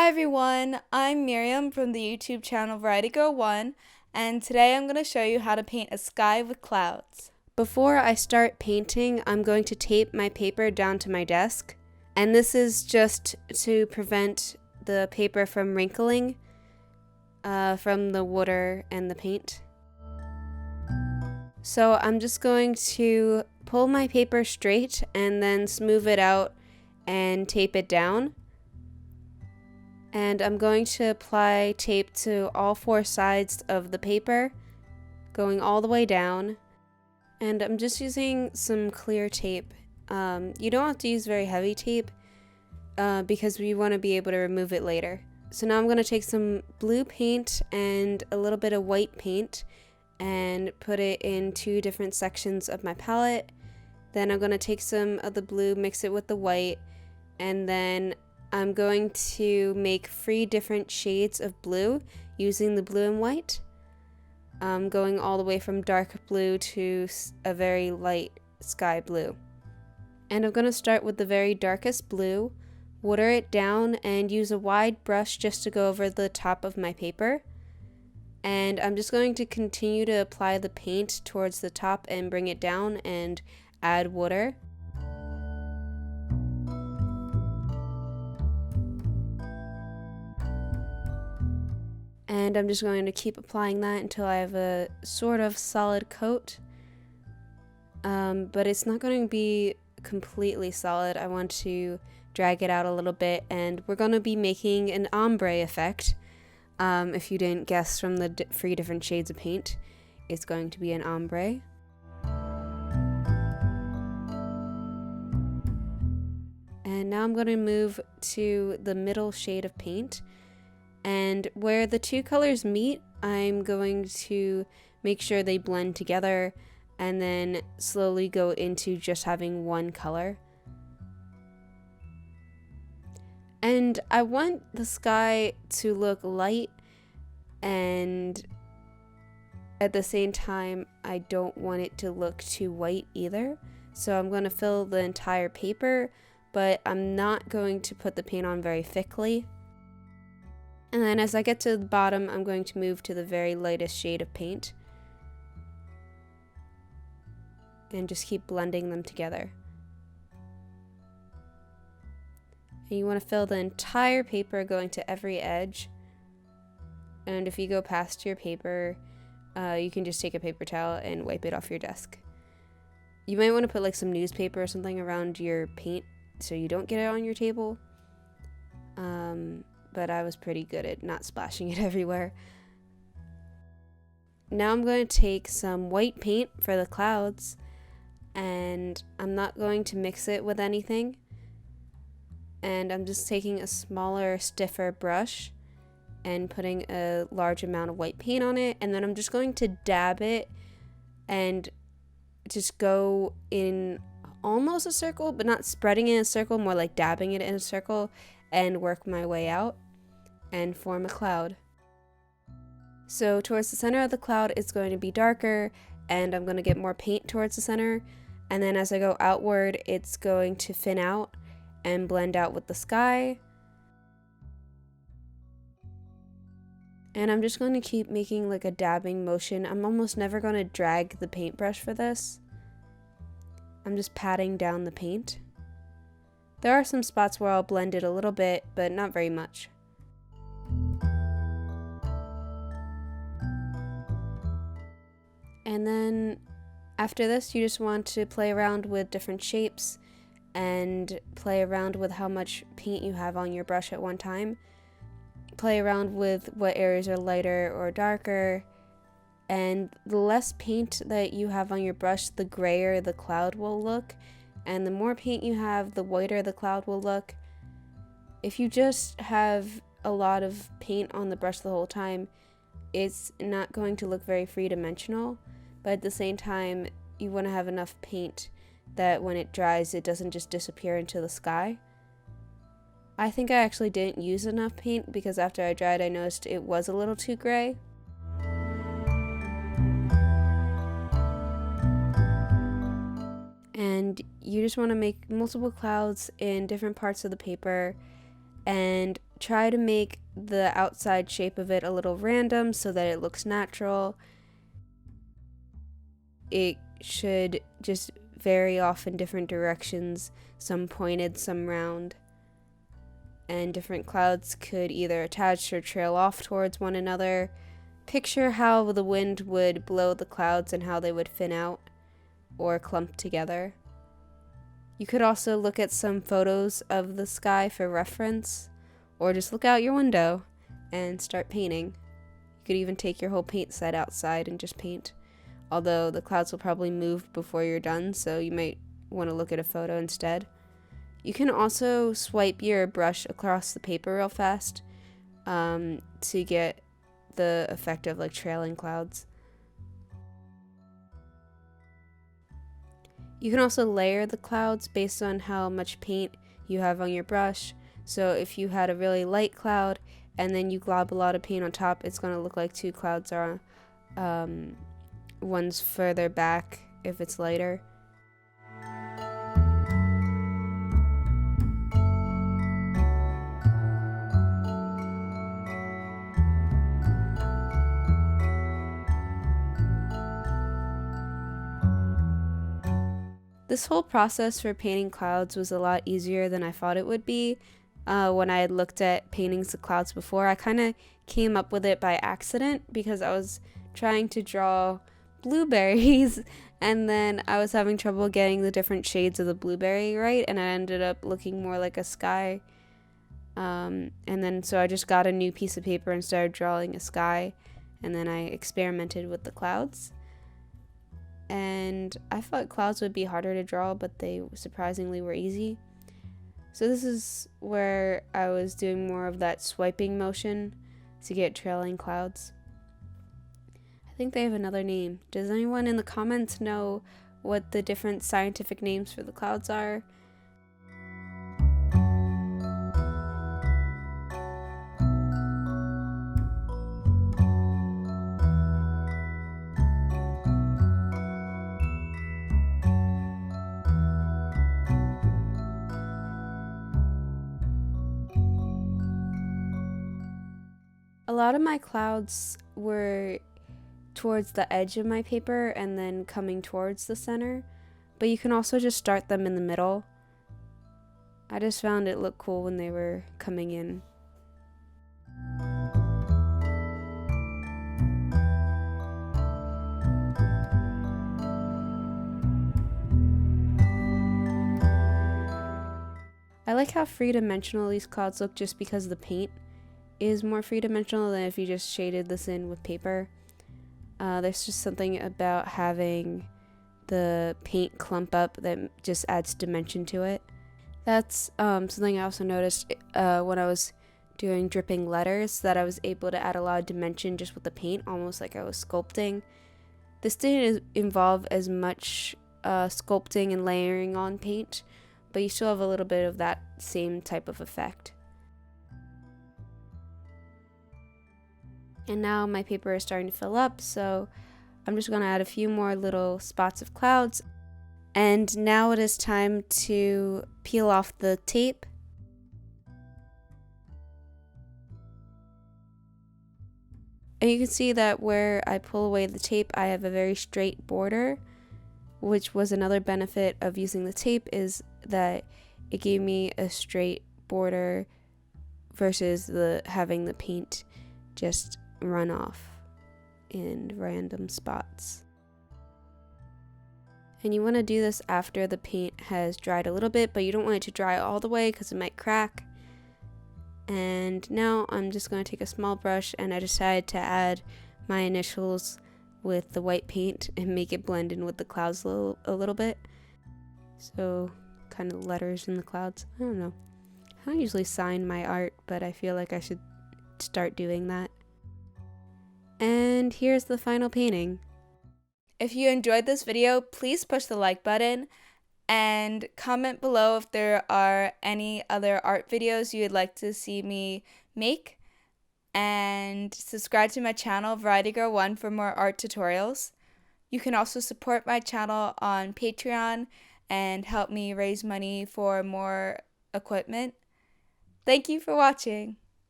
Hi everyone, I'm Miriam from the YouTube channel Variety Girl 1, and today I'm going to show you how to paint a sky with clouds. Before I start painting, I'm going to tape my paper down to my desk, and this is just to prevent the paper from wrinkling from the water and the paint. So I'm just going to pull my paper straight and then smooth it out and tape it down. And I'm going to apply tape to all four sides of the paper, going all the way down. And I'm just using some clear tape. You don't have to use very heavy tape because we want to be able to remove it later. So now I'm going to take some blue paint and a little bit of white paint and put it in two different sections of my palette. Then I'm going to take some of the blue, mix it with the white, and then I'm going to make 3 different shades of blue using the blue and white, going all the way from dark blue to a very light sky blue. And I'm going to start with the very darkest blue, water it down, and use a wide brush just to go over the top of my paper. And I'm just going to continue to apply the paint towards the top and bring it down and add water. And I'm just going to keep applying that until I have a sort of solid coat. But it's not going to be completely solid. I want to drag it out a little bit, and we're going to be making an ombre effect. If you didn't guess from the 3 different shades of paint, it's going to be an ombre. And now I'm going to move to the middle shade of paint. And where the 2 colors meet, I'm going to make sure they blend together and then slowly go into just having 1 color. And I want the sky to look light, and at the same time, I don't want it to look too white either. So I'm going to fill the entire paper, but I'm not going to put the paint on very thickly. And then as I get to the bottom, I'm going to move to the very lightest shade of paint and just keep blending them together. And you want to fill the entire paper going to every edge. And if you go past your paper, you can just take a paper towel and wipe it off your desk. You might want to put like some newspaper or something around your paint so you don't get it on your table. But I was pretty good at not splashing it everywhere. Now I'm going to take some white paint for the clouds, and I'm not going to mix it with anything. And I'm just taking a smaller, stiffer brush and putting a large amount of white paint on it, and then I'm just going to dab it and just go in almost a circle, but not spreading it in a circle, more like dabbing it in a circle, and work my way out and form a cloud. So towards the center of the cloud, it's going to be darker, and I'm going to get more paint towards the center, and then as I go outward, it's going to thin out and blend out with the sky. And I'm just going to keep making like a dabbing motion. I'm almost never going to drag the paintbrush for this. I'm just patting down the paint. There are some spots where I'll blend it a little bit, but not very much. And then after this, you just want to play around with different shapes and play around with how much paint you have on your brush at one time. Play around with what areas are lighter or darker. And the less paint that you have on your brush, the grayer the cloud will look. And the more paint you have, the whiter the cloud will look. If you just have a lot of paint on the brush the whole time, it's not going to look very three-dimensional. But at the same time, you want to have enough paint that when it dries, it doesn't just disappear into the sky. I think I actually didn't use enough paint because after I dried, I noticed it was a little too gray. And you just want to make multiple clouds in different parts of the paper and try to make the outside shape of it a little random so that it looks natural. It should just vary off in different directions, some pointed, some round. And different clouds could either attach or trail off towards one another. Picture how the wind would blow the clouds and how they would thin out or clump together. You could also look at some photos of the sky for reference, or just look out your window and start painting. You could even take your whole paint set outside and just paint, although the clouds will probably move before you're done, so you might want to look at a photo instead. You can also swipe your brush across the paper real fast to get the effect of like trailing clouds. You can also layer the clouds based on how much paint you have on your brush. So if you had a really light cloud and then you glob a lot of paint on top, it's going to look like two clouds are one's further back if it's lighter. This whole process for painting clouds was a lot easier than I thought it would be. When I had looked at paintings of clouds before, I kind of came up with it by accident because I was trying to draw blueberries and then I was having trouble getting the different shades of the blueberry right, and I ended up looking more like a sky. And then so I just got a new piece of paper and started drawing a sky, and then I experimented with the clouds. And I thought clouds would be harder to draw, but they surprisingly were easy. So this is where I was doing more of that swiping motion to get trailing clouds. I think they have another name. Does anyone in the comments know what the different scientific names for the clouds are? A lot of my clouds were towards the edge of my paper and then coming towards the center, but you can also just start them in the middle. I just found it looked cool when they were coming in. I like how three-dimensional these clouds look just because the paint is more three-dimensional than if you just shaded this in with paper. There's just something about having the paint clump up that just adds dimension to it. That's something I also noticed when I was doing dripping letters, that I was able to add a lot of dimension just with the paint, almost like I was sculpting. This didn't involve as much sculpting and layering on paint, but you still have a little bit of that same type of effect. And now my paper is starting to fill up, so I'm just going to add a few more little spots of clouds. And now it is time to peel off the tape. And you can see that where I pull away the tape, I have a very straight border, which was another benefit of using the tape, is that it gave me a straight border versus having the paint just run off in random spots. And you want to do this after the paint has dried a little bit, but you don't want it to dry all the way because it might crack. And now I'm just going to take a small brush, and I decided to add my initials with the white paint and make it blend in with the clouds a little bit. So kind of letters in the clouds. I don't know. I don't usually sign my art, but I feel like I should start doing that. And here's the final painting. If you enjoyed this video, please push the like button and comment below if there are any other art videos you would like to see me make. And subscribe to my channel, Variety Girl 1, for more art tutorials. You can also support my channel on Patreon and help me raise money for more equipment. Thank you for watching.